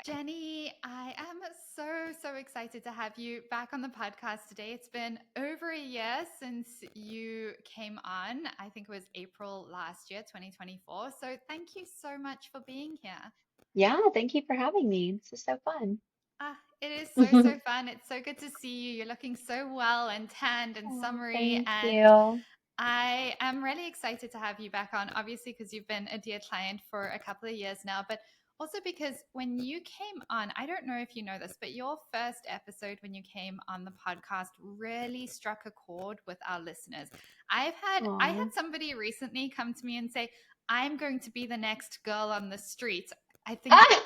Jenny, I am so excited to have you back on the podcast today. It's been over a year since you came on. I think it was April last year, 2024. So thank you so much for being here. Yeah, thank you for having me. This is so fun. It is so fun. It's so good to see you. You're looking so well and tanned and Oh, summery. thank And you. I am really excited to have you back on, obviously, because you've been a dear client for a couple of years now, but also because when you came on, I don't know if you know this, but your first episode when you came on the podcast really struck a chord with our listeners. I had Oh, somebody recently come to me and say, I'm going to be the next girl on the street. I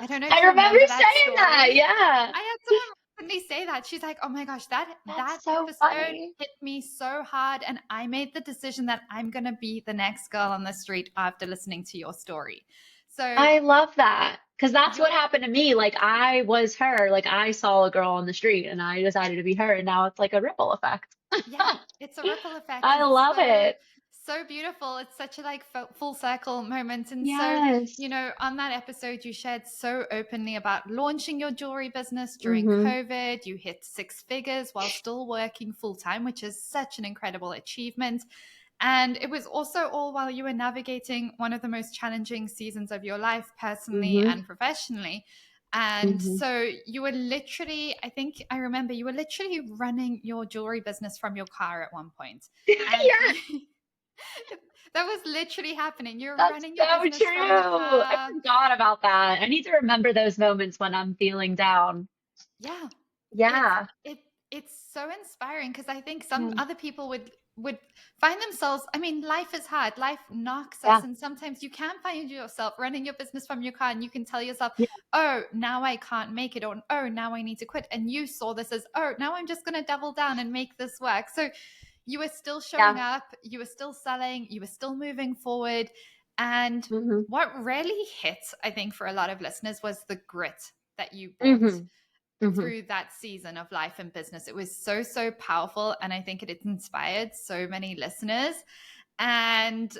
don't know if I you remember remember that saying that. story. Yeah, I had someone recently say that. She's like, "Oh my gosh, that that's so episode funny. hit me so hard, and I made the decision that I'm gonna be the next girl on the street after listening to your story." So I love that because that's you're what happened to me. Like I was her. Like I saw a girl on the street and I decided to be her, and now it's like a ripple effect. Yeah, it's a ripple effect. I It's love it. so beautiful. It's such a like full circle moment. And so, Yes. on that episode you shared so openly about launching your jewelry business during Mm-hmm. COVID. You hit six figures while still working full time, which is such an incredible achievement. And it was also all while you were navigating one of the most challenging seasons of your life, personally Mm-hmm. and professionally. And Mm-hmm. so you were literally, I think I remember you were literally running your jewelry business from your car at one point. And Yeah, that was literally happening. You're that's running your so business from the true. I car. forgot about that. I need to remember those moments when I'm feeling down. Yeah. It's Yeah. it it's so inspiring because I think some Yeah. other people would find themselves, I mean, life is hard. Life knocks us, Yeah. and sometimes you can find yourself running your business from your car, and you can tell yourself, Yeah. "Oh, now I can't make it," or "Oh, now I need to quit." And you saw this as, "Oh, now I'm just going to double down and make this work." So you were still showing Yeah. up, you were still selling, you were still moving forward. And Mhm. what really hit, I think, for a lot of listeners was the grit that you brought Mhm. Mhm. through that season of life and business. It was so powerful. And I think it inspired so many listeners. And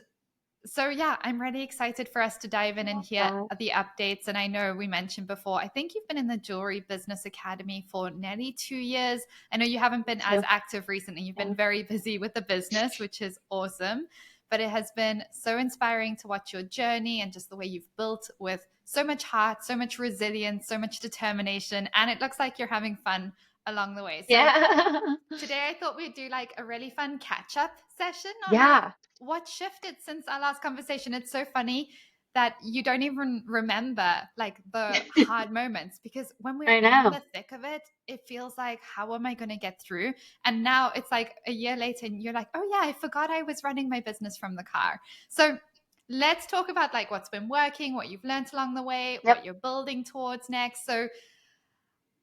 so, yeah, I'm really excited for us to dive I in and love hear that. the updates. And I know we mentioned before, I think you've been in the Jewelry Business Academy for nearly 2 years. I know you haven't Me been as too. active recently. You've Yeah. been very busy with the business, which is awesome. But it has been so inspiring to watch your journey and just the way you've built with so much heart, so much resilience, so much determination. And it looks like you're having fun along the way. So, Yeah. today I thought we'd do like a really fun catch up session on like Yeah. what shifted since our last conversation. It's so funny that you don't even remember like the hard moments, because when we're I in know. the thick of it, it feels like, how am I going to get through? And now it's like a year later and you're like, oh yeah, I forgot I was running my business from the car. So let's talk about like what's been working, what you've learned along the way, what Yep. you're building towards next. So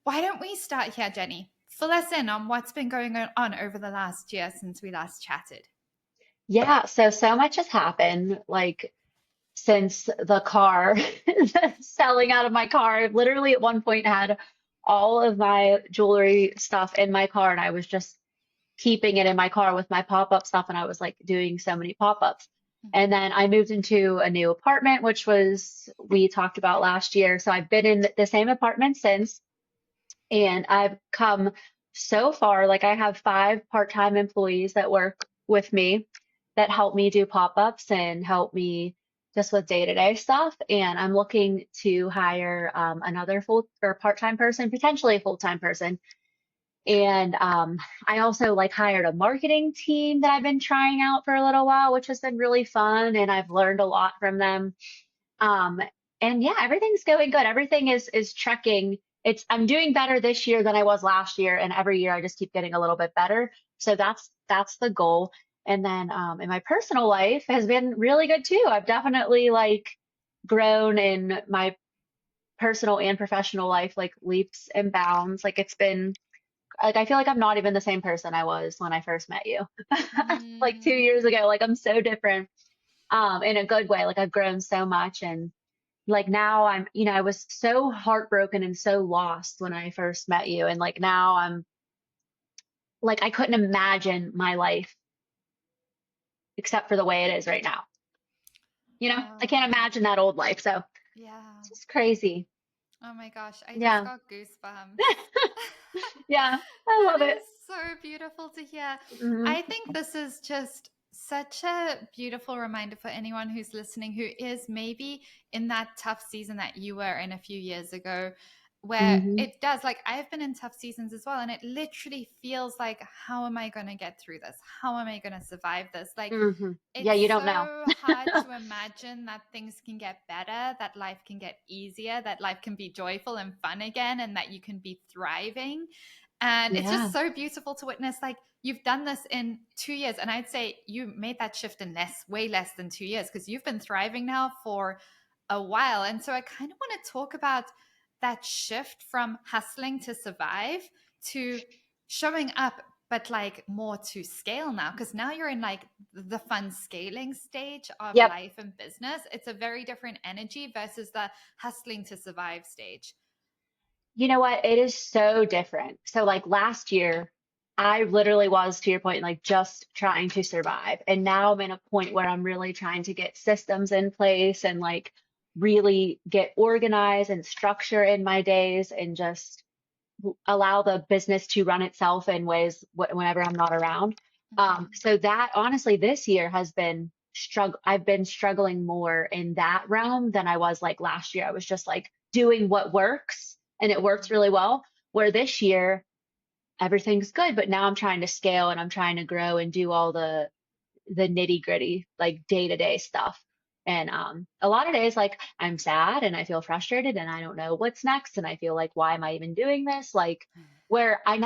why don't we start here, Jenny? Fill us in on what's been going on over the last year since we last chatted. Yeah. So much has happened. Like since the car, selling out of my car. I literally at one point had all of my jewelry stuff in my car, and I was just keeping it in my car with my pop-up stuff, and I was like doing so many pop-ups. And then I moved into a new apartment, which was we talked about last year. So I've been in the same apartment since, and I've come so far. Like I have 5 part-time employees that work with me that help me do pop-ups and help me just with day-to-day stuff. And I'm looking to hire another full or part-time person, potentially a full-time person. And I also like hired a marketing team that I've been trying out for a little while, which has been really fun, and I've learned a lot from them. Um, and yeah, everything's going good. Everything is trekking. I'm doing better this year than I was last year, and every year I just keep getting a little bit better. So that's the goal. And then in my personal life has been really good too. I've definitely like grown in my personal and professional life like leaps and bounds. Like it's been like I feel like I'm not even the same person I was when I first met you. Like 2 years Mm, ago, like I'm so different in a good way. Like I've grown so much, and like now I was so heartbroken and so lost when I first met you, and like now I'm like I couldn't imagine my life except for the way it is right now. I can't oh, imagine that old life. So yeah. it's just crazy. Oh my gosh, I just Yeah. got goosebumps. Yeah. I That love is it. so beautiful to hear. Hmm. I think this is just such a beautiful reminder for anyone who's listening who is maybe in that tough season that you were in a few years ago, where Hmm. it does, like, I've been in tough seasons as well, and it literally feels like, how am I going to get through this? How am I going to survive this? Like, Hmm. Yeah, it's you don't know. so hard to imagine that things can get better, that life can get easier, that life can be joyful and fun again, and that you can be thriving. And it's just Yeah. so beautiful to witness. Like, you've done this in 2 years. And I'd say you made that shift in way less than 2 years, because you've been thriving now for a while. And so I kind of want to talk about that shift from hustling to survive to showing up, but like more to scale now, because now you're in like the fun scaling stage of Yep. life and business. It's a very different energy versus the hustling to survive stage. You know what? It is so different. So like last year, I literally was, to your point, like just trying to survive. And now I'm in a point where I'm really trying to get systems in place and like really get organized and structure in my days and just allow the business to run itself in ways whenever I'm not around. Mhm. So that honestly, this year has been I've been struggling more in that realm than I was like last year. I was just like doing what works and it works Mhm. really well. Where this year, everything's good, but now I'm trying to scale and I'm trying to grow and do all the nitty gritty, like day to day stuff. And a lot of days, like I'm sad and I feel frustrated and I don't know what's next. And I feel like, why am I even doing this? Like, where I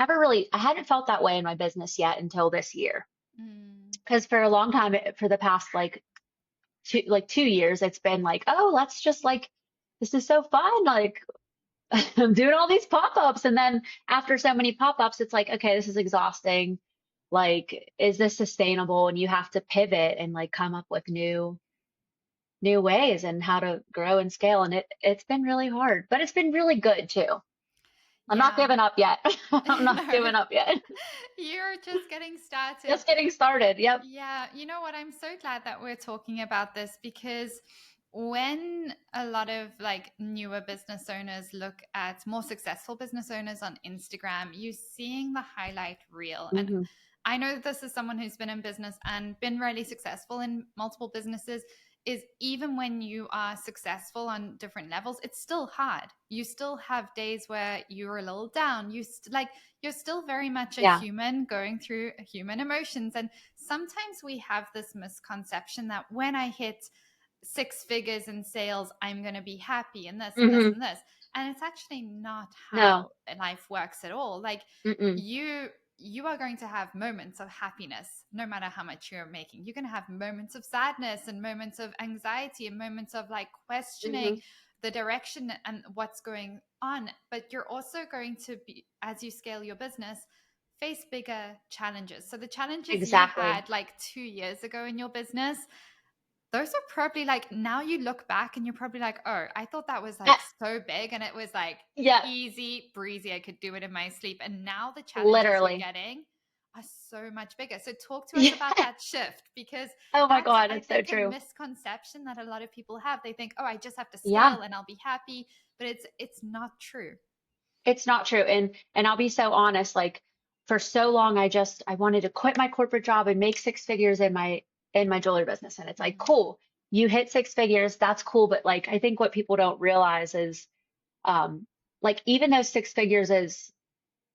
hadn't felt that way in my business yet until this year. Mm. Because for a long time, for the past like 2 years, it's been like, oh, let's just like, this is so fun. Like, I'm doing all these pop-ups. And then after so many pop-ups, it's like, okay, this is exhausting. Like, is this sustainable? And you have to pivot and like come up with new ways and how to grow and scale. And it's been really hard, but it's been really good too. I'm not Yeah. giving up yet. I'm not No, giving up yet. you're just getting started. Just getting started. Yep. Yeah, you know what? I'm so glad that we're talking about this, because when a lot of like newer business owners look at more successful business owners on Instagram, you're seeing the highlight reel. And Hmm. I know that this is someone who's been in business and been really successful in multiple businesses. Is even when you are successful on different levels, it's still hard. You still have days where you're a little down. You're still very much a Yeah. human going through human emotions. And sometimes we have this misconception that when I hit six figures in sales, I'm going to be happy and this and this Hmm. and this. And it's actually not No. how life works at all. Like, Mm-mm. you are going to have moments of happiness no matter how much you're making. You're going to have moments of sadness and moments of anxiety and moments of like Hmm. questioning the direction and what's going on. But you're also going to be, as you scale your business, face bigger challenges. So the challenges you Exactly. had like 2 years ago in your business, those are probably like, now you look back and you're probably like, oh, I thought that was like Ah, so big and it was like yeah. easy breezy. I could do it in my sleep. And now the challenges you're Literally. getting are so much bigger. So talk to us Yeah. about that shift, because Oh my that's, God, I it's so think, a true. misconception that a lot of people have. They think, oh, I just have to Yeah. scale and I'll be happy. But it's not true. It's not true. And I'll be so honest, like for so long I wanted to quit my corporate job and make six figures in my jewelry business. And it's like, Mm, cool, you hit six figures, that's cool. But like I think what people don't realize is um like even though six figures is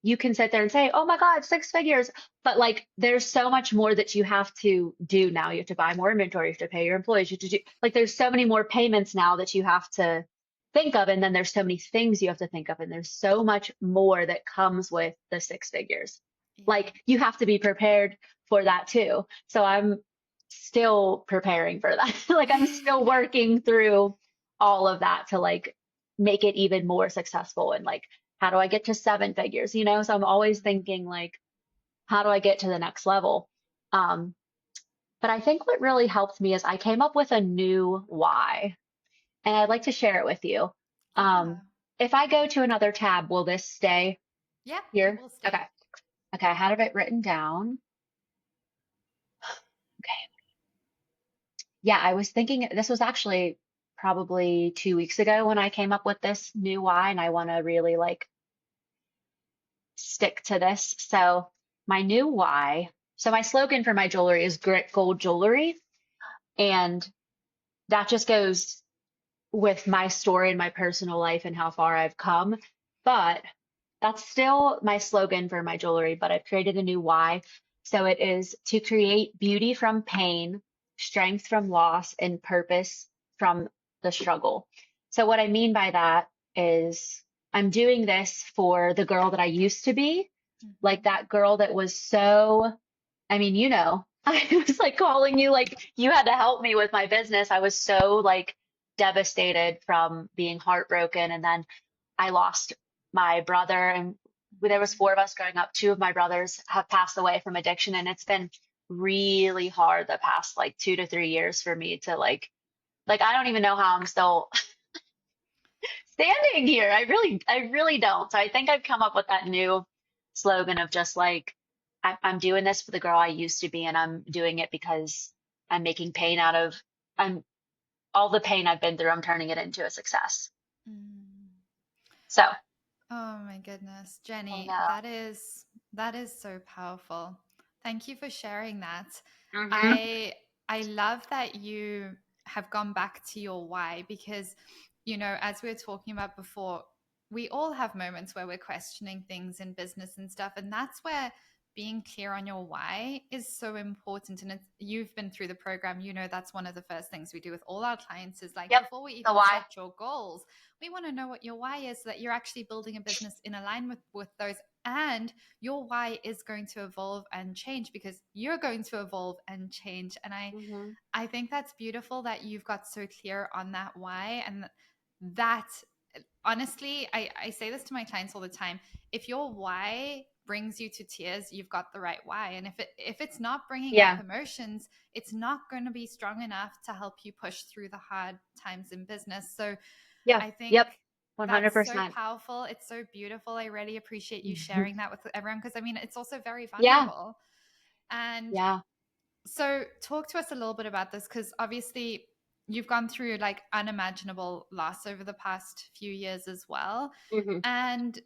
you can sit there and say, oh my God, six figures. But like, there's so much more that you have to do now. You have to buy more inventory, you have to pay your employees, you have to do, like, there's so many more payments now that you have to think of. And then there's so many things you have to think of. And there's so much more that comes with the six figures. yeah. Like, you have to be prepared for that too. So I'm still preparing for that. Like, I'm still Yeah. working through all of that to like make it even more successful and like how do I get to seven figures? So I'm always Mm, thinking like, how do I get to the next level? Um, but I think what really helped me is I came up with a new why, and I'd like to share it with you. Um, yeah. if I go to another tab, will this stay Yeah, it here? will Okay. stay. Okay. I had it written down. Okay. Yeah, I was thinking this was actually probably 2 weeks ago when I came up with this new why, and I want to really like stick to this. So my new why, so my slogan for my jewelry is grit gold jewelry. And that just goes with my story and my personal life and how far I've come. But that's still my slogan for my jewelry, but I've created a new why. So it is to create beauty from pain, strength from loss, and purpose from the struggle. So what I mean by that is I'm doing this for the girl that I used to be, like Mhm. that girl that was so, I mean, I was like calling you like you had to help me with my business. I was so like devastated from being heartbroken, and then I lost my brother, and there was four of us growing up. Two of my brothers have passed away from addiction, and it's been really hard the past like 2 to 3 years for me to like I don't even know how I'm still standing here. I really don't. So I think I've come up with that new slogan of just like, I'm doing this for the girl I used to be, and I'm doing it because I'm making pain out of, I'm all the pain I've been through, I'm turning it into a success. Mm. So Oh my goodness, I Jenny, know. that is so powerful. Thank you for sharing that. Hmm. I love that you have gone back to your why because as we were talking about before, we all have moments where we're questioning things in business and stuff, and that's where being clear on your why is so important. And you've been through the program, that's one of the first things we do with all our clients is like Yep. before we The even why. set your goals, we want to know what your why is so that you're actually building a business in alignment with those. And your why is going to evolve and change because you're going to evolve and change. And Hmm. I think that's beautiful that you've got so clear on that why. And that honestly, I say this to my clients all the time. If your why brings you to tears, you've got the right why. And if it's not bringing up Yeah. emotions, it's not going to be strong enough to help you push through the hard times in business. So Yeah. I think Yep. that's so 100%. powerful. It's so beautiful. I really appreciate you sharing that with everyone because I mean, it's also very Yeah. vulnerable. And Yeah. so, talk to us a little bit about this because obviously you've gone through like unimaginable loss over the past few years as well. Hmm. And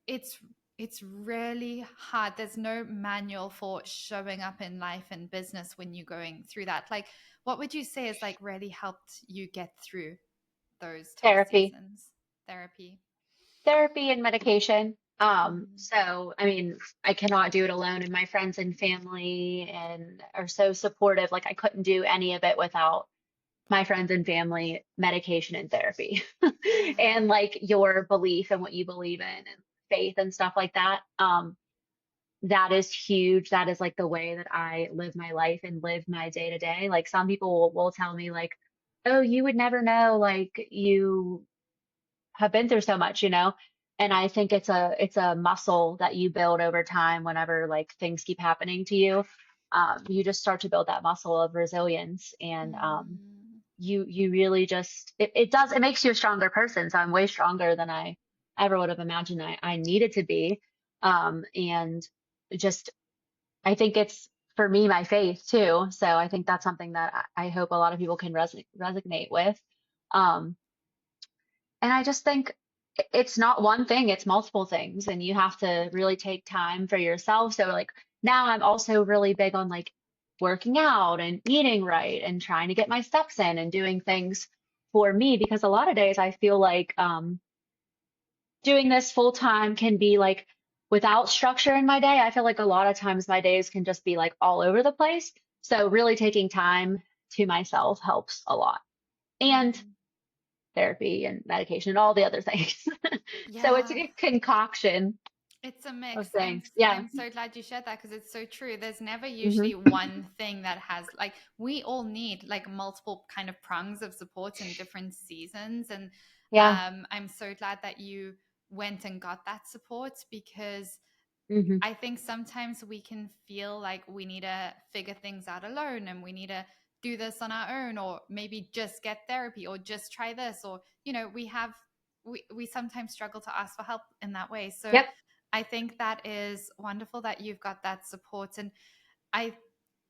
it's it's really hard. There's no manual for showing up in life and business when you're going through that. Like, what would you say has like really helped you get through those tough Therapy. seasons? Therapy. Therapy and medication. Mm-hmm. So I mean, I cannot do it alone, and my friends and family and are so supportive. Like I couldn't do any of it without my friends and family, medication and therapy, and Yeah. like your belief and what you believe in and faith and stuff like that. That is huge. That is like the way that I live my life and live my day to day. Like some people will tell me like, "Oh, you would never know. Like you have been through so much." And I think it's a muscle that you build over time whenever like things keep happening to you. You just start to build that muscle of resilience, and Mm. you really just it makes you a stronger person. So I'm way stronger than I ever would have imagined I needed to be. And just I think it's for me my faith too. So I think that's something that I hope a lot of people can resonate with. Um, and I just think it's not one thing, it's multiple things, and you have to really take time for yourself. So, like, now I'm also really big on like working out and eating right and trying to get my steps in and doing things for me because a lot of days I feel like doing this full time can be like without structure in my day. I feel like a lot of times my days can just be like all over the place. So, really taking time to myself helps a lot. And Mm. therapy and medication and all the other things. So it's Yeah. a concoction It's a of mix. I'm things. Yeah. I'm so glad you shared that because it's so true. There's never Hmm. usually one thing that has like we all need like multiple kind of prongs of support in different seasons. And Yeah. I'm so glad that you went and got that support because Hmm. I think sometimes we can feel like we need to figure things out alone and we need to do this on our own or maybe just get therapy or just try this or we sometimes struggle to ask for help in that way. So Yep. I think that is wonderful that you've got that support. And I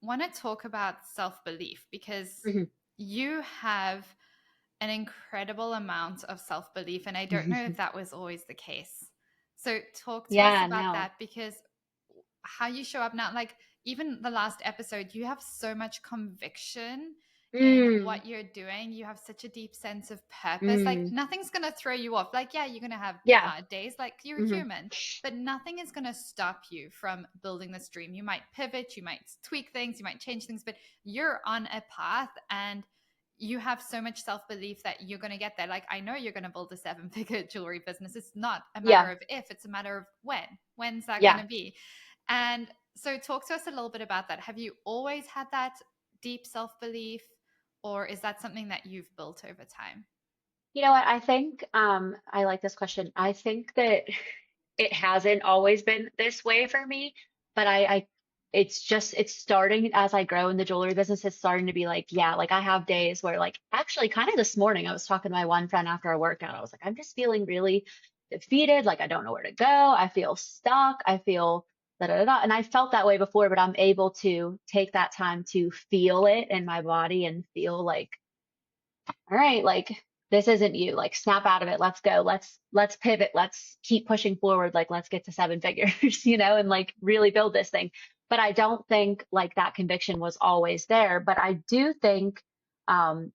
want to talk about self-belief because Hmm. you have an incredible amount of self belief. And I don't know if that was always the case. So, talk to us Yeah, about no. that because how you show up now, like even the last episode, you have so much conviction in Mm, what you're doing. You have such a deep sense of purpose. Like mm, nothing's going to throw you off. Like, yeah, you're going to have yeah. hard days, like you're Hmm. human, but nothing is going to stop you from building this dream. You might pivot, you might tweak things, you might change things, but you're on a path and you have so much self belief that you're going to get there. Like, I know you're going to build a seven-figure jewelry business. It's not a matter Yeah, of if, it's a matter of when. When's that going yeah. to be? And so, talk to us a little bit about that. Have you always had that deep self belief, or is that something that you've built over time? You know what? I think I like this question. I think that it hasn't always been this way for me, but I it's just it's starting as I grow in the jewelry business. It's starting to be like, yeah, like I have days where like actually kind of this morning I was talking to my one friend after a workout. I was like, I'm just feeling really defeated, like I don't know where to go. I feel stuck. I feel da da da da. And I felt that way before, but I'm able to take that time to feel it in my body and feel like all right, like this isn't you. Like snap out of it. Let's go. Let's pivot. Let's keep pushing forward. Like let's get to seven figures, and like really build this thing. But I don't think like that conviction was always there. But I do think um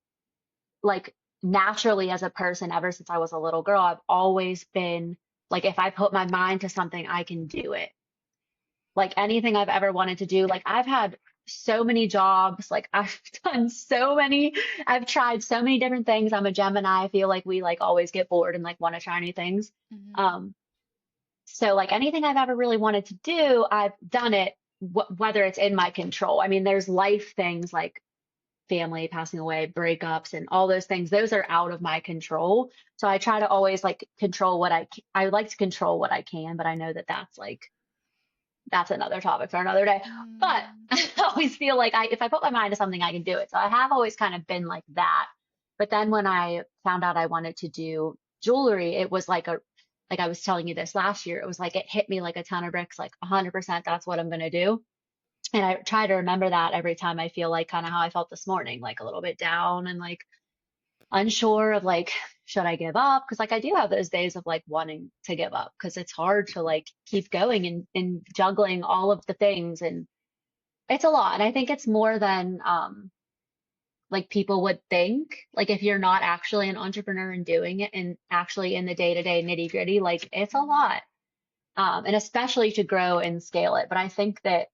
like naturally as a person, ever since I was a little girl, I've always been like if I put my mind to something, I can do it. Like anything I've ever wanted to do. Like I've had so many jobs, like I've done so many, I've tried so many different things. I'm a Gemini. I feel like we like always get bored and like want to try new things. Mm-hmm. Um, so like anything I've ever really wanted to do, I've done it, whether it's in my control. I mean, there's life things like family passing away, breakups, and all those things. Those are out of my control. So I try to always like control I like to control what I can, but I know that that's another topic for another day. But Mm. I always feel like if I put my mind to something, I can do it. So I have always kind of been like that. But then when I found out I wanted to do jewelry, it was like I was telling you this last year, it was like it hit me like a ton of bricks, like 100% that's what I'm going to do. And I try to remember that every time I feel like kind of how I felt this morning, like a little bit down and like unsure of like should I give up, because like I do have those days of like wanting to give up because it's hard to like keep going and juggling all of the things, and it's a lot. And I think it's more than like people would think, like if you're not actually an entrepreneur and doing it and actually in the day-to-day nitty-gritty, like it's a Mm-hmm. lot, and especially to grow and scale it. But I think that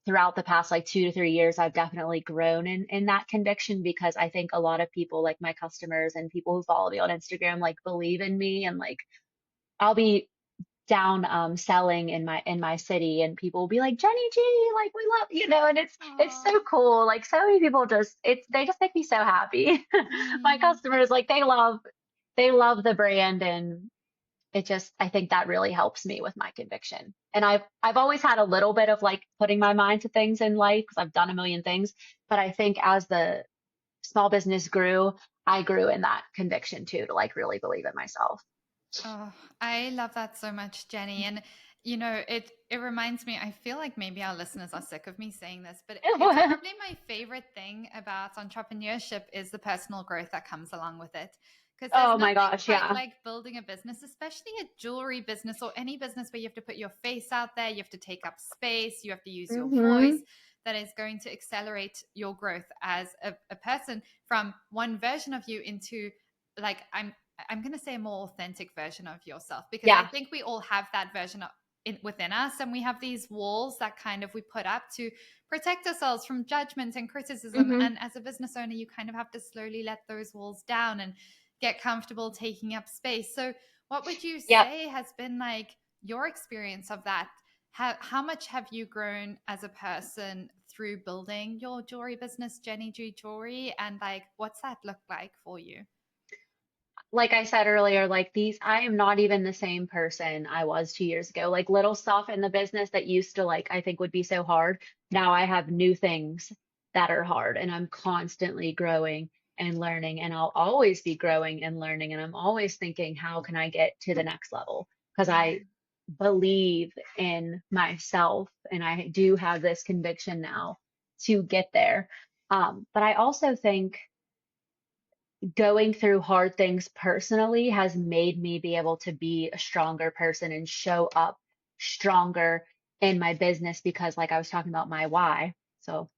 throughout the past like 2 to 3 years, I've definitely grown in that conviction because I think a lot of people, like my customers and people who follow me on Instagram, like believe in me, and like I'll be down selling in my city and people will be like Jenny G, like we love, and it's Aw. so cool. Like so many people just they just make me so happy. My Mm. customers, like they love the brand, and it just I think that really helps me with my conviction. And I've always had a little bit of like putting my mind to things in life because I've done a million things, but I think as the small business grew, I grew in that conviction too, to like really believe in myself. Oh, I love that so much, Jenny. And it reminds me, I feel like maybe our listeners are sick of me saying this, but it's probably my favorite thing about entrepreneurship is the personal growth that comes along with it. Because there's Oh my nothing gosh, quite yeah. like building a business, especially a jewelry business or any business where you have to put your face out there, you have to take up space, you have to use your voice. Hmm. That is going to accelerate your growth as a person from one version of you into like I'm going to say a more authentic version of yourself because I Yeah. think we all have that version within us, and we have these walls that kind of we put up to protect ourselves from judgment and criticism. Hmm. And as a business owner, you kind of have to slowly let those walls down and get comfortable taking up space. So, what would you Yep. say has been like your experience of that? How much have you grown as a person through building your jewelry business, Jenny G Jewelry, and like what's that look like for you? Like I said earlier, like I am not even the same person I was 2 years ago. Like little stuff in the business that used to like, I think would be so hard. Now I have new things that are hard, and I'm constantly growing and learning, and I'll always be growing and learning. And I'm always thinking, how can I get to the next level? Because I Mm. believe in myself and I do have this conviction now to get there. But I also think going through hard things personally has made me be able to be a stronger person and show up stronger in my business because, like I was talking about, my why. So,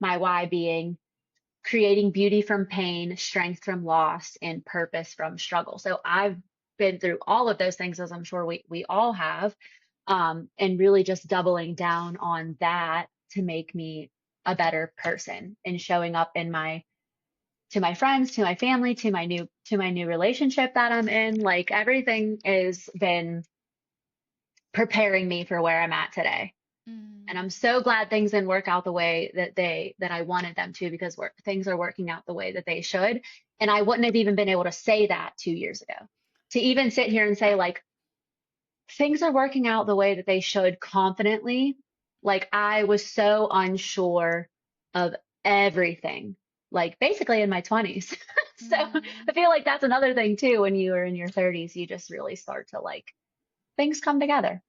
my why being creating beauty from pain, strength from loss, and purpose from struggle. So, I've been through all of those things, as I'm sure we all have, and really just doubling down on that to make me a better person and showing up in my to my friends, to my family, to my new relationship that I'm in. Like everything has been preparing me for where I'm at today. And I'm Mm. so glad things didn't work out the way that I wanted them to because things are working out the way that they should. And I wouldn't have even been able to say that 2 years ago. To even sit here and say like things are working out the way that they should confidently. Like I was so unsure of everything, like basically in my 20s. So Mm. I feel like that's another thing too. When you are in your 30s, you just really start to like things come together.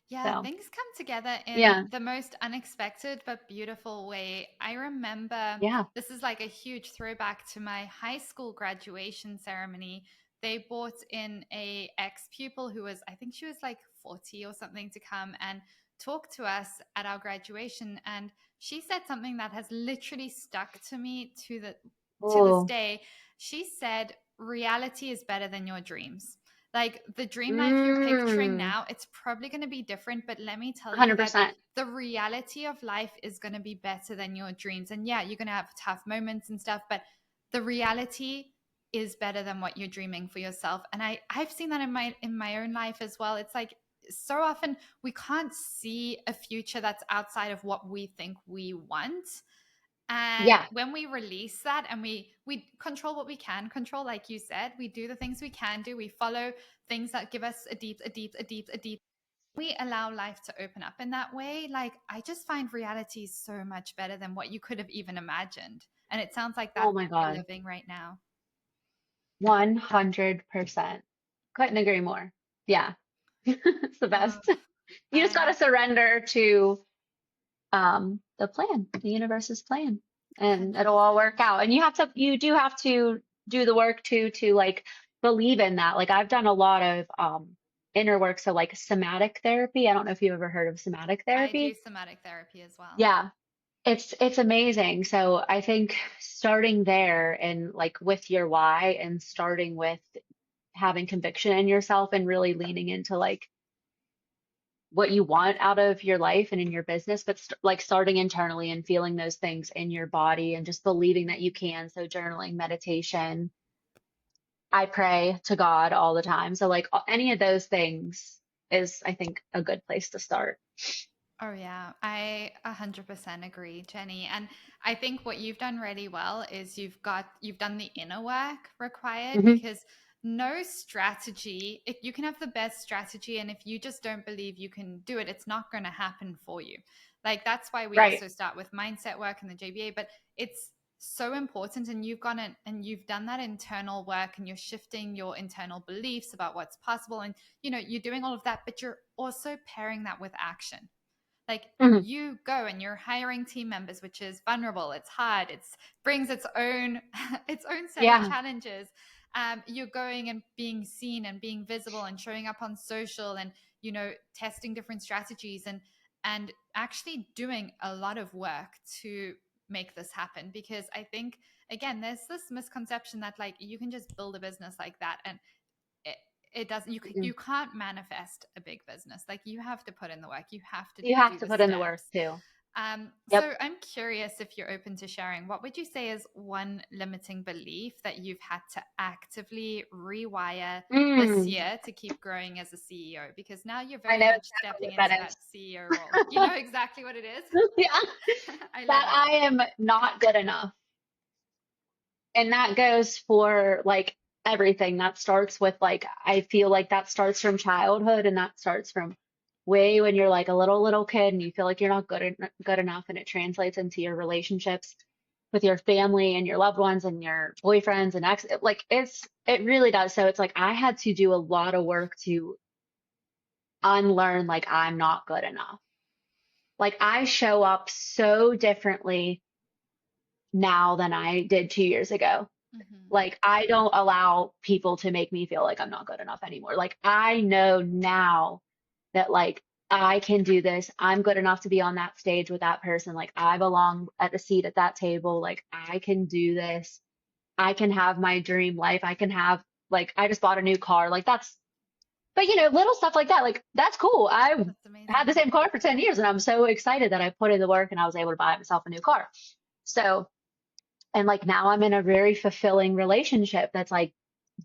Yeah, So things come together in yeah, the most unexpected but beautiful way. I remember yeah. this is like a huge throwback to my high school graduation ceremony. They brought in a ex-pupil who was, I think she was like 40 or something, to come and talk to us at our graduation. And she said something that has literally stuck to me to this Oh, day. She said, reality is better than your dreams. Like the dream life you're picturing 100%. now, it's probably going to be different, but let me tell you that the reality of life is going to be better than your dreams. And yeah, you're going to have tough moments and stuff, but the reality is better than what you're dreaming for yourself. And I've seen that in my own life as well. It's like so often we can't see a future that's outside of what we think we want. And Yeah. when we release that and we control what we can control, like you said, we do the things we can do, we follow things that give us a deep, we allow life to open up in that way. Like I just find reality so much better than what you could have even imagined. And it sounds like Oh that's my what you're God. living right now. 100%. Couldn't agree more. Yeah. It's the Oh, best. You just got to I surrender to the plan, the universe's plan, and it'll all work 100%. out. And you do have to do the work too to like believe in that. Like I've done a lot of inner work, so like somatic therapy. I don't know if you've ever heard of somatic I do therapy. somatic therapy as well. Yeah, it's amazing. So I think starting there and like with your why and starting with having conviction in yourself and really leaning into like what you want out of your life and in your business, but like starting internally and feeling those things in your body and just believing that you can. So journaling, meditation, I pray to God all the time. So like any of those things is, I think, a good place to start. Oh yeah, I 100% agree, Jenny. And I think what you've done really well is you've done the inner work required, Hmm. because no strategy, if you can have the best strategy and if you just don't believe you can do it, it's not going to happen for you. Like that's why we Right. also start with mindset work and the JBA, but it's so important, and you've gone in and you've done that internal work and you're shifting your internal beliefs about what's possible, and you're doing all of that, but you're also pairing that with action. Like Hmm. you go and you're hiring team members, which is vulnerable, it's hard, it's brings its own its own set of Yeah. challenges. You're going and being seen and being visible and showing up on social, and testing different strategies, and actually doing a lot of work to make this happen. Because I think, again, there's this misconception that like you can just build a business like that, and it, it doesn't, Mm-mm. you can't manifest a big business. Like you have to put in the work, you have to You have do to the put in the work steps. too. So Yep. I'm curious if you're open to sharing, what would you say is one limiting belief that you've had to actively rewire this Mm. year to keep growing as a CEO? Because now you're I very know much exactly stepping what into that that is. CEO role. You know exactly what it is. Yeah. I love That it. I am not good enough. And that goes for like everything. That starts with like, I feel like that starts from childhood and that starts from way when you're like a little kid and you feel like you're not good enough, and it translates into your relationships with your family and your loved ones and your boyfriends and like it really does. So it's like I had to do a lot of work to unlearn like I'm not good enough. Like I show up so differently now than I did 2 years ago. Hmm. Like, I don't allow people to make me feel like I'm not good enough anymore. Like, I know now that, like, I can do this. I'm good enough to be on that stage with that person. Like, I belong at the seat at that table. Like, I can do this. I can have my dream life. I can have, like, I just bought a new car. Like, that's, but little stuff like that, like, that's cool. I That's had the amazing. same car for 10 years and I'm so excited that I put in the work and I was able to buy myself a new car. So, and like now I'm in a very fulfilling relationship that's like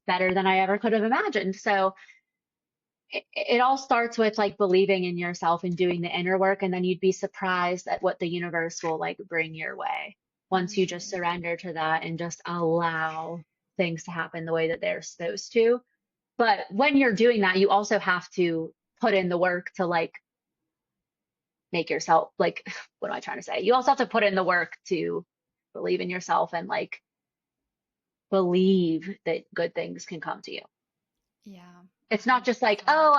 better than I ever could have imagined. So it all starts with like believing in yourself and doing the inner work, and then you'd be surprised at what the universe will like bring your way once you just Mm, surrender to that and just allow things to happen the way that they're supposed to. But when you're doing that, you also have to put in the work to like make yourself like, what am I trying to say? You also have to put in the work to believe in yourself and like believe that good things can come to you. yeah, It's not just like, 100%. oh,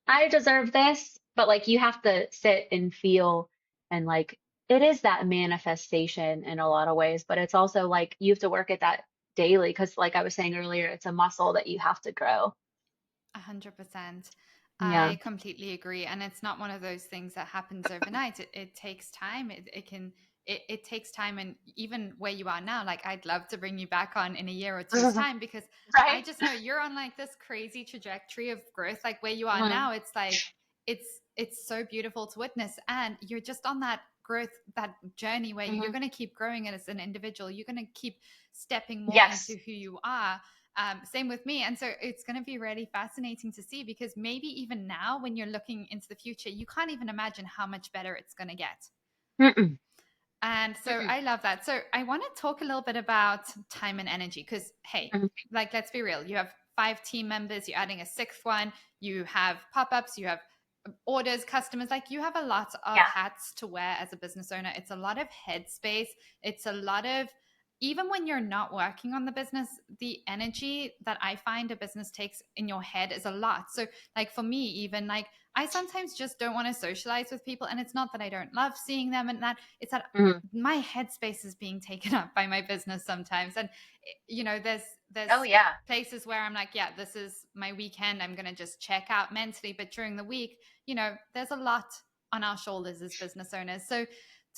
I deserve this, but like you have to sit and feel, and like it is that manifestation in a lot of ways, but it's also like you have to work at that daily because like I was saying earlier, it's a muscle that you have to grow. 100%. Yeah. I completely agree. And it's not one of those things that happens overnight. It takes time. It takes time. And even where you are now, like I'd love to bring you back on in a year or two's time because I Right? just know you're on like this crazy trajectory of growth. Like where you are Mhm. now, it's like, it's so beautiful to witness. And you're just on that growth, that journey where you're Mhm. going to keep growing as an individual. You're going to keep stepping more into Yes. who you are. Same with me. And so it's going to be really fascinating to see because maybe even now, when you're looking into the future, you can't even imagine how much better it's going to get. Mm-mm. And so Mm-mm. I love that. So I want to talk a little bit about time and energy because, hey, Mhm. like, let's be real. You have 5 team members, you're adding a sixth one, you have pop ups, you have orders, customers. Like, you have a lot of Yeah. hats to wear as a business owner. It's a lot of headspace. It's a lot of, even when you're not working on the business, the energy that I find a business takes in your head is a lot. So, like, for me, even like, I sometimes just don't want to socialize with people. And it's not that I don't love seeing them and that, it's that Mhm. my headspace is being taken up by my business sometimes. And there's Oh yeah. places where I'm like, yeah, this is my weekend. I'm gonna just check out mentally. But during the week, there's a lot on our shoulders as business owners. So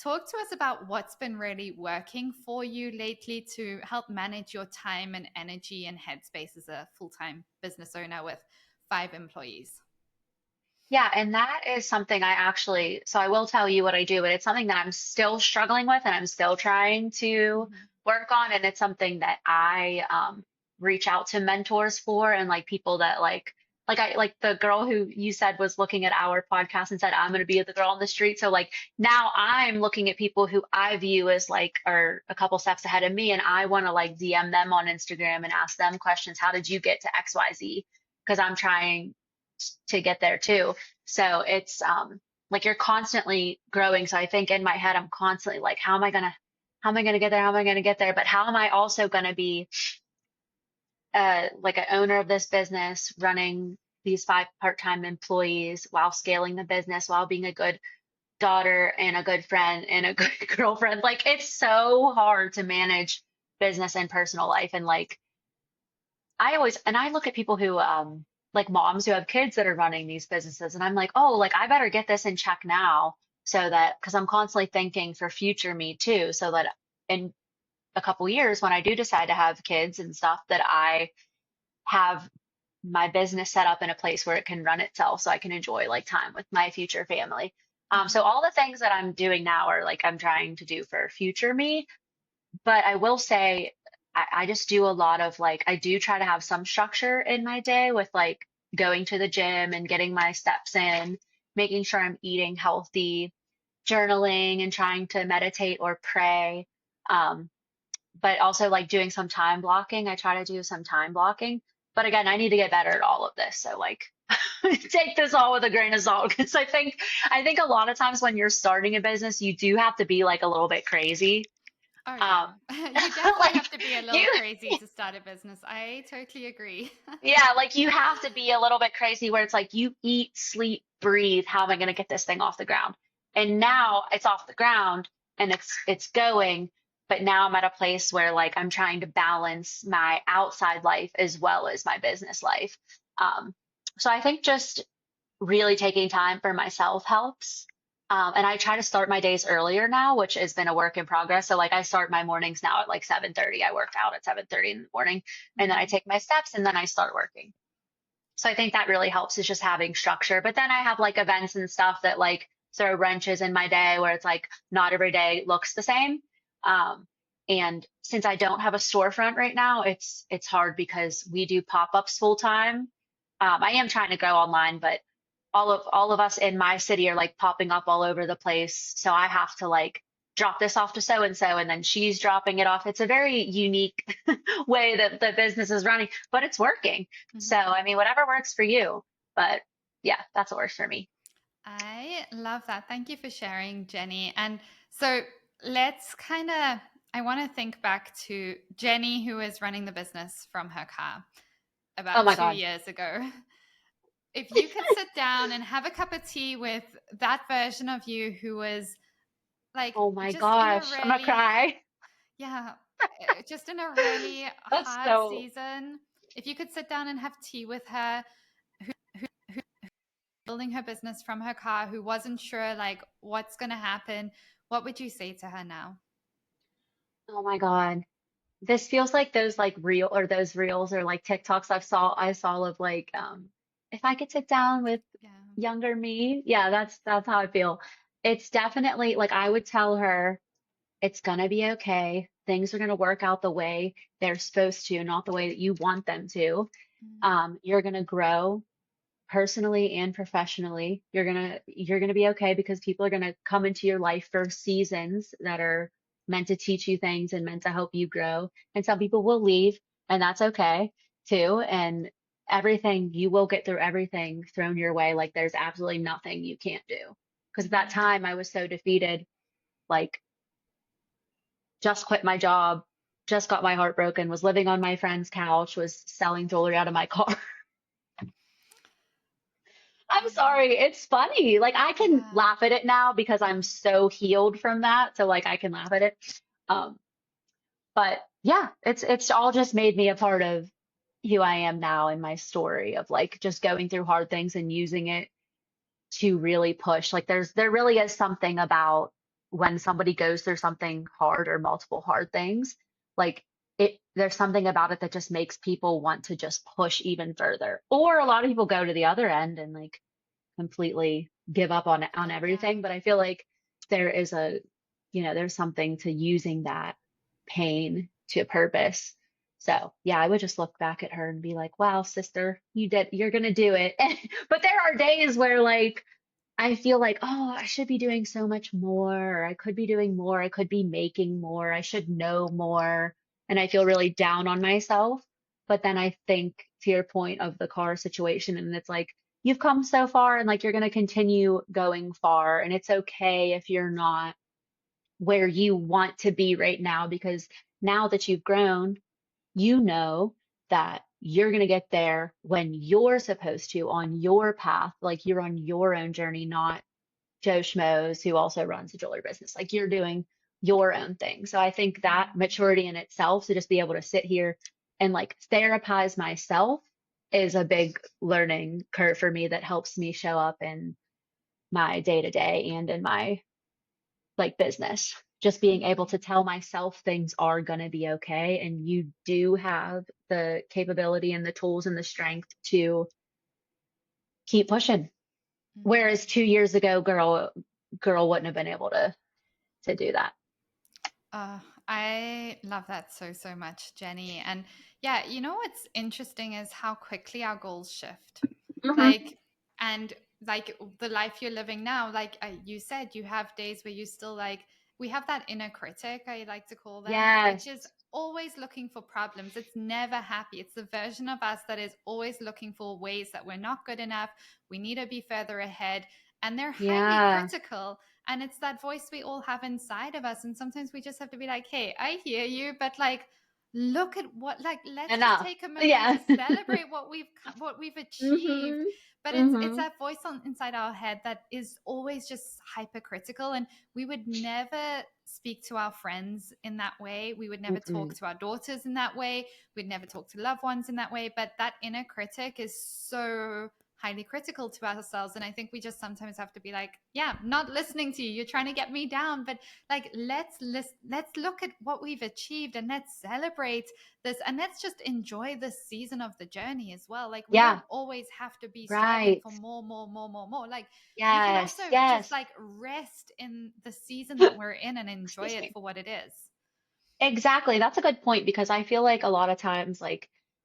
talk to us about what's been really working for you lately to help manage your time and energy and headspace as a full-time business owner with 5 employees. Yeah, and that is something I actually, so I will tell you what I do, but it's something that I'm still struggling with and I'm still trying to Mm-hmm. work on. And it's something that I reach out to mentors for, and like people that like the girl who you said was looking at our podcast and said, I'm going to be the girl on the street. So like now I'm looking at people who I view as like are a couple steps ahead of me, and I want to like DM them on Instagram and ask them questions. How did you get to XYZ? Because I'm trying to get there too. So it's like you're constantly growing. So I think in my head I'm constantly like, how am I gonna get there? How am I gonna get there? But how am I also gonna be like an owner of this business, running these 5 part-time employees while scaling the business, while being a good daughter and a good friend and a good girlfriend? Like it's so hard to manage business and personal life. And like I look at people who like moms who have kids that are running these businesses, and I'm like, oh, like I better get this in check now, so that because I'm constantly thinking for future me too, so that in a couple years when I do decide to have kids and stuff, that I have my business set up in a place where it can run itself so I can enjoy like time with my future family. So Mm-hmm. all the things that I'm doing now are like I'm trying to do for future me, but I will say, I just do a lot of like, I do try to have some structure in my day with like going to the gym and getting my steps in, making sure I'm eating healthy, journaling and trying to meditate or pray. Um, but also like doing some time blocking. I try to do some time blocking. But again, I need to get better at all of this. So like take this all with a grain of salt, because I think a lot of times when you're starting a business, you do have to be like a little bit crazy. Oh Um, yeah. You definitely like have to be a little you crazy to start a business. I totally agree. yeah, like you have to be a little bit crazy where it's like you eat, sleep, breathe, how am I going to get this thing off the ground? And now it's off the ground and it's going, But now I'm at a place where like I'm trying to balance my outside life as well as my business life. Um, so I think just really taking time for myself helps. And I try to start my days earlier now, which has been a work in progress. So like I start my mornings now at like 7:30. I worked out at 7:30 in the morning, and then I Mm-hmm. take my steps and then I start working. So I think that really helps is just having structure. But then I have like events and stuff that like throw wrenches in my day where it's like not every day looks the same. Um, and since I don't have a storefront right now, it's hard because we do pop-ups full time. I am trying to go online, but all of us in my city are like popping up all over the place. So I have to like drop this off to so and so, and then she's dropping it off. It's a very unique way that the business is running, but it's working. So, Mm-hmm. I mean, whatever works for you. But yeah, that's what works for me. I love that. Thank you for sharing, Jenny. And so let's kind of, I want to think back to Jenny, who was running the business from her car Oh about my two God. years ago. If you could sit down and have a cup of tea with that version of you who was like Oh my just in a gosh. I'm gonna really, cry. yeah, just in a really That's hard so, season, if you could sit down and have tea with her, building her business from her car, who wasn't sure like what's going to happen, what would you say to her now? oh my God. This feels like those like reel or those reels or like TikToks I saw of like if I could sit down with Yeah. younger me. Yeah, that's how I feel. It's definitely like I would tell her it's gonna be okay. Things are gonna work out the way they're supposed to, not the way that you want them to. Mm, You're gonna grow personally and professionally. You're gonna be okay because people are gonna come into your life for seasons that are meant to teach you things and meant to help you grow. And some people will leave, and that's okay too. And everything you will get through everything thrown your way. Like there's absolutely nothing you can't do. Because at that mm, time I was so defeated, like just quit my job, just got my heart broken, was living on my friend's couch, was selling jewelry out of my car. I'm mm, sorry. It's funny. Like I can yeah. laugh at it now because I'm so healed from that. So like I can laugh at it. Um, but yeah, it's all just made me a part of who I am now in my story of like just going through hard things and using it to really push. Like there really is something about when somebody goes through something hard or multiple hard things, like there's something about it that just makes people want to just push even further. Or a lot of people go to the other end and like completely give up on Yeah. everything. But I feel like there is there's something to using that pain to a purpose. So yeah, I would just look back at her and be like, wow, sister, you're gonna do it. But there are days where like I feel like, oh, I should be doing so much more, or I could be doing more, I could be making more, I should know more. And I feel really down on myself. But then I think to your point of the car situation, and it's like, you've come so far and like you're going to continue going far. And it's okay if you're not where you want to be right now, because now that you've grown, you know that you're going to get there when you're supposed to on your path, like you're on your own journey, not Joe Schmoes, who also runs a jewelry business. Like you're doing your own thing. So I think that Mm, maturity in itself, to just be able to sit here and like therapize myself, is a big learning curve for me that helps me show up in my day to day and in my like business. Just being able to mm, tell myself things are going to be okay. And you do have the capability and the tools and the strength to keep pushing. Whereas mm. 2 years ago, girl wouldn't have been able to do that. I love that so, so much, Jenny. And yeah, you know what's interesting is how quickly our goals shift. Hmm. Like, and like the life you're living now, like you said, you have days where you still like, we have that inner critic, I like to call them, which is Yes. always looking for problems. It's never happy. It's the version of us that is always looking for ways that we're not good enough. We need to be further ahead. And they're highly Yeah. critical. And it's that voice we all have inside of us. And sometimes we just have to be like, hey, I hear you, but like, look at what, like, let's just Enough. take a moment Yeah. to celebrate what we've achieved. Hmm. But it's Hmm. that voice on inside our head that is always just hypercritical, and we would never speak to our friends in that way. We would never talk Mm-mm. to our daughters in that way. We'd never talk to loved ones in that way. But that inner critic is so highly critical to ourselves, and I think we just sometimes have to be like, yeah, not listening to you, you're trying to get me down, but like let's look at what we've achieved, and let's celebrate this, and let's just enjoy this season of the journey as well. Like we don't Yeah, always have to be striving right. for more. Like we can also Yes, just yes. like rest in the season that we're in and enjoy Excuse it me. for what it is. Exactly. That's a good point because I feel like a lot of times,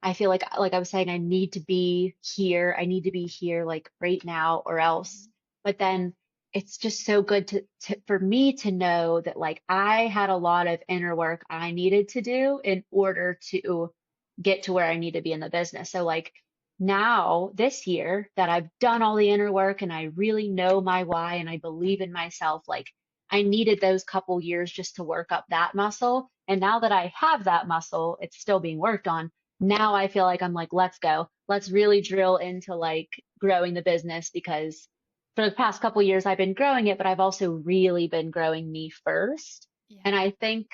I feel like I was saying, I need to be here. I need to be here like right now or else. Mhm. But then it's just so good to for me to know that like I had a lot of inner work I needed to do in order to get to where I need to be in the business. So like now this year that I've done all the inner work and I really know my why and I believe in myself, like I needed those couple years just to work up that muscle. And now that I have that muscle, it's still being worked on. Now I feel like I'm like, let's go. Let's really drill into like growing the business because for the past couple years I've been growing it, but I've also really been growing me first. And Yeah. I think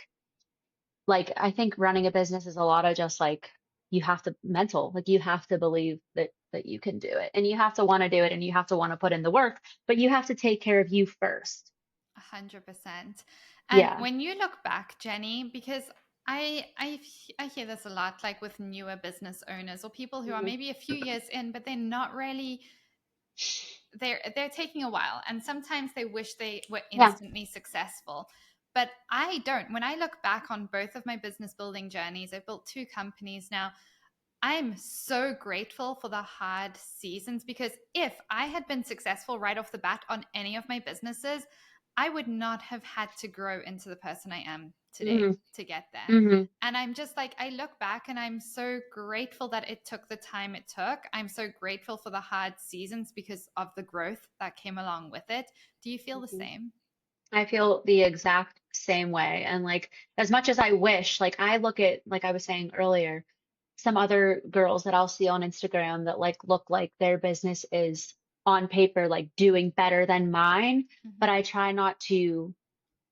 running a business is a lot of just like you have to mental, like you have to believe that you can do it and you have to want to do it and you have to want to put in the work, but you have to take care of you first. 100%. And Yeah. when you look back, Jenny, because I hear this a lot, like with newer business owners or people who are Hmm. maybe a few years in, but they're not really, they're taking a while, and sometimes they wish they were Yeah. instantly successful. But I don't. When I look back on both of my business building journeys, I've built two companies now. I'm so grateful for the hard seasons, because if I had been successful right off the bat on any of my businesses, I would not have had to grow into the person I am today Hmm. to get there. Hmm. And I'm just like, I look back and I'm so grateful that it took the time it took. I'm so grateful for the hard seasons because of the growth that came along with it. Do you feel the Hmm. same? I feel the exact same way. And like, as much as I wish, like, I look at, like I was saying earlier, some other girls that I'll see on Instagram that like look like their business is on paper, like doing better than mine. But Mm-hmm. I try not to,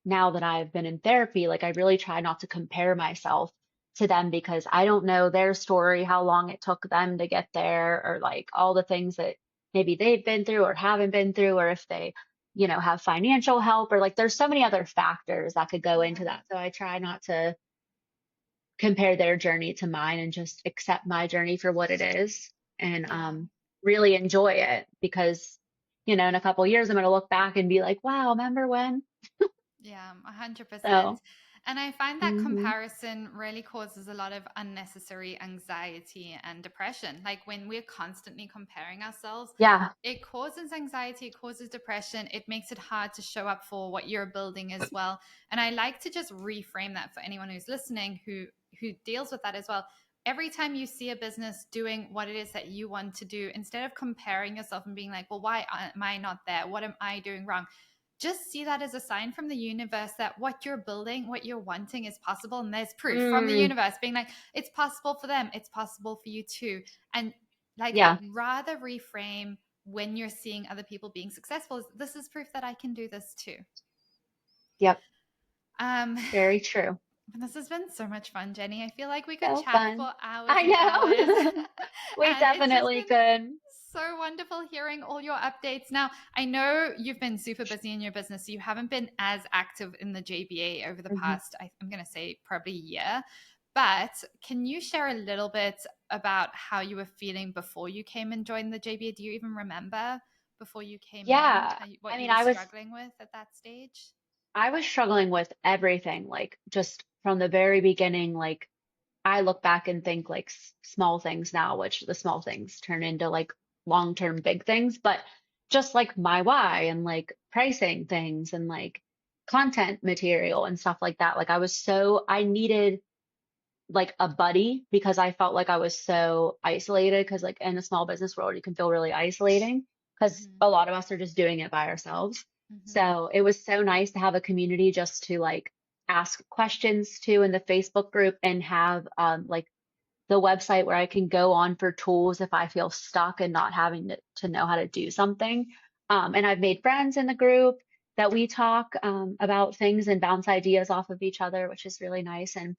now that I've been in therapy, like I really try not to compare myself to them because I don't know their story, how long it took them to get there, or like all the things that maybe they've been through or haven't been through, or if they, have financial help, or like there's so many other factors that could go into Yeah. that. So I try not to compare their journey to mine and just accept my journey for what it is and Yeah. really enjoy it because, in a couple years, I'm going to look back and be like, wow, remember when? Yeah, 100%. So. And I find that Mhm. comparison really causes a lot of unnecessary anxiety and depression. Like when we're constantly comparing ourselves, Yeah. it causes anxiety, it causes depression, it makes it hard to show up for what you're building as well. And I like to just reframe that for anyone who's listening who deals with that as well. Every time you see a business doing what it is that you want to do, instead of comparing yourself and being like, well, why am I not there? What am I doing wrong? Just see that as a sign from the universe that what you're building, what you're wanting is possible. And there's proof from the Mm, universe being like, it's possible for them, it's possible for you too. And like, yeah. rather reframe when you're seeing other people being successful, this is proof that I can do this too. Yep. Um, Very true. this has been so much fun, Jenny. I feel like we could So chat fun. for hours I and hours. know. We And it's just definitely been could. so wonderful hearing all your updates. Now, I know you've been super busy in your business. So you haven't been as active in the JBA over the Hmm. past, I'm going to say, probably year. But can you share a little bit about how you were feeling before you came and joined the JBA? Do you even remember before you came in Yeah. I what you mean, were I was struggling with at that stage? I was struggling with everything, like just from the very beginning. Like I look back and think like small things now, which the small things turn into like long-term big things, but just like my why and like pricing things and like content material and stuff like that. Like I needed like a buddy because I felt like I was so isolated because like in the small business world you can feel really isolating because Mm-hmm. a lot of us are just doing it by ourselves. Mm-hmm. So it was so nice to have a community just to like ask questions to in the Facebook group and have like the website where I can go on for tools if I feel stuck and not having to know how to do something. And I've made friends in the group that we talk about things and bounce ideas off of each other, which is really nice. And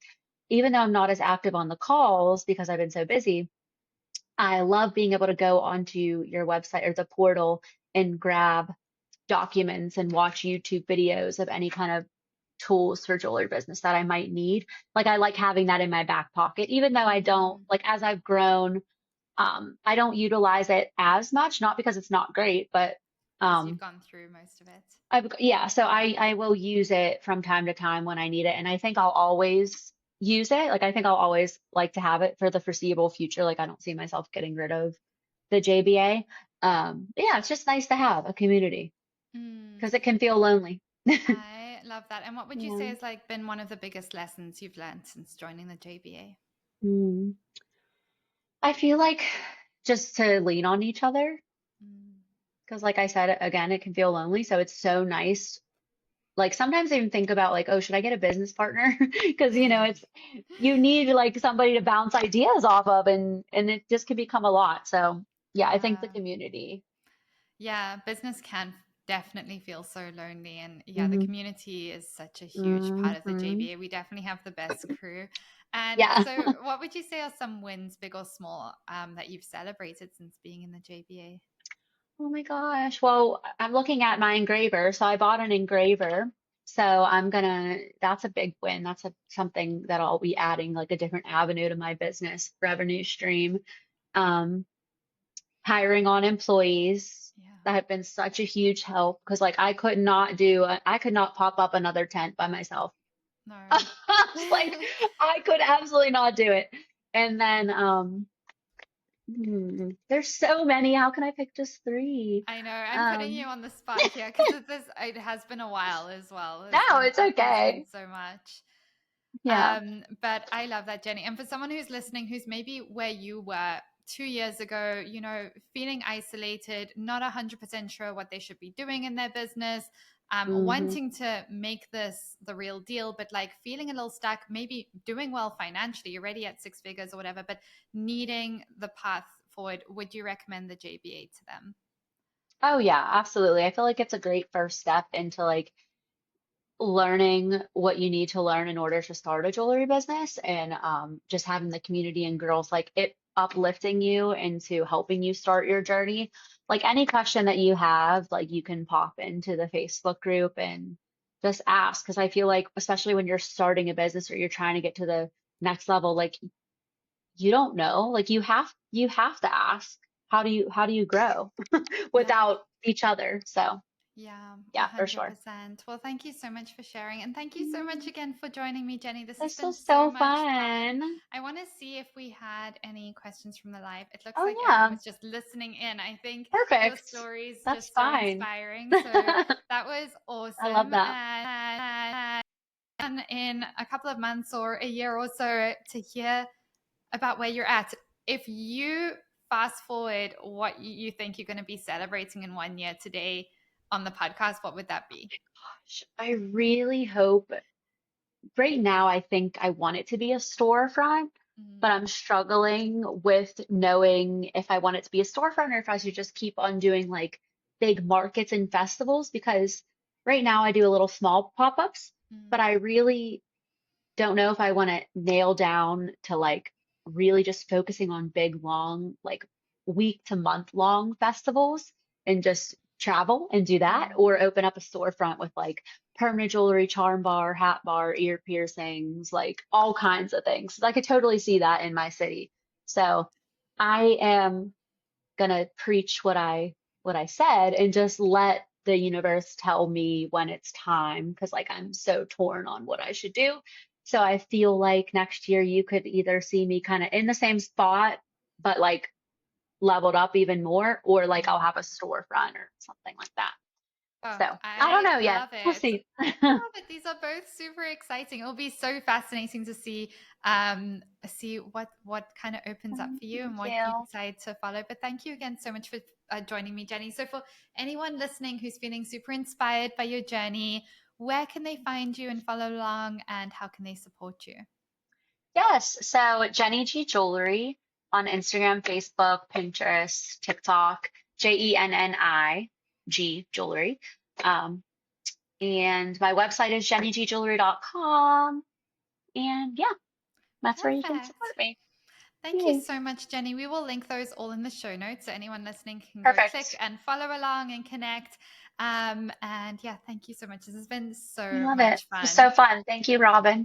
even though I'm not as active on the calls because I've been so busy, I love being able to go onto your website or the portal and grab documents and watch YouTube videos of any kind of tools for jewelry business that I might need. Like I like having that in my back pocket, even though I don't, Mm. like as I've grown, I don't utilize it as much, not because it's not great, but Because you've um, gone through most of it. yeah, so I will use it from time to time when I need it, and I think I'll always use it. Like I think I'll always like to have it for the foreseeable future. Like I don't see myself getting rid of the JBA. Yeah, it's just nice to have a community Mm. because it can feel lonely. I love that. And what would you say Yeah. has like been one of the biggest lessons you've learned since joining the JBA? Mm. I feel like just to lean on each other Mm. because, like I said, again, it can feel lonely. So it's so nice. Like sometimes I even think about like, oh, should I get a business partner? Because it's you need like somebody to bounce ideas off of, and it just can become a lot. So yeah, I think the Yeah. community. Yeah, business can definitely feel so lonely. And yeah, the Hmm. community is such a huge part of the Hmm. JBA. We definitely have the best crew. And Yeah. so, what would you say are some wins, big or small, that you've celebrated since being in the JBA? Oh my gosh. Well, I'm looking at my engraver. So I bought an engraver. So that's a big win. That's something that I'll be adding like a different avenue to my business revenue stream. Um, Hiring on employees Yeah. that have been such a huge help because like I could not pop up another tent by myself. No. Like I could absolutely not do it. And then there's so many. How can I pick just three? I know I'm putting you Um, on the spot here because it has been a while as well. no, it's There's been okay. so much. Yeah. But I love that, Jenny. And for someone who's listening, who's maybe where you were 2 years ago, feeling isolated, not 100% sure what they should be doing in their business, Hmm. wanting to make this the real deal, but like feeling a little stuck, maybe doing well financially, you're already at six figures or whatever, but needing the path forward, would you recommend the JBA to them? Oh yeah, absolutely. I feel like it's a great first step into like learning what you need to learn in order to start a jewelry business and just having the community and girls like it uplifting you into helping you start your journey. Like any question that you have, like you can pop into the Facebook group and just ask. Because I feel like, especially when you're starting a business or you're trying to get to the next level, like you don't know, like you have to ask. How do you grow Yeah. without each other? So Yeah, yeah, for sure. 100%. Well, thank you so much for sharing. And thank you so much again for joining me, Jenny. This has This been was so so much fun. fun. I want to see if we had any questions from the live. It looks Oh like everyone yeah, was just listening in. I think your perfect. story is That's just so fine. inspiring. So I that was love awesome. that. And in a couple of months or a year or so to hear about where you're at. If you fast forward what you think you're going to be celebrating in 1 year today on the podcast, what would that be? Gosh, I really hope right now I think I want it to be a storefront, but Mm, I'm struggling with knowing if I want it to be a storefront or if I should just keep on doing like big markets and festivals because right now I do a little small pop-ups, but mm, I really don't know if I want to nail down to like really just focusing on big, long, like week to month long festivals and just travel and do that, mm. or open up a storefront with like permanent jewelry, charm bar, hat bar, ear piercings, like all kinds of things. I could totally see that in my city. So I am gonna preach what I said and just let the universe tell me when it's time because like I'm so torn on what I should do. So I feel like next year you could either see me kind of in the same spot, but like leveled up even more, or like I'll have a storefront or something like that. Oh, So I don't I know yet. love We'll it. see. Love it. These are both super exciting. It'll be so fascinating to see what kind of opens up for you and Thank what you you. decide to follow. But thank you again so much for joining me, Jenny. So for anyone listening who's feeling super inspired by your journey, where can they find you and follow along, and how can they support you? Yes. So Jenny G Jewelry on Instagram, Facebook, Pinterest, TikTok, JENNI Jewelry. Um, and my website is jennygjewelry.com. And yeah, that's where you can Perfect. support me. Thank you Yay. so much, Jenny. We will link those all in the show notes so anyone listening can go click Perfect. and follow along and connect. And yeah, thank you so much. This has been I so love it. much It was fun. so fun. Thank you, Robin.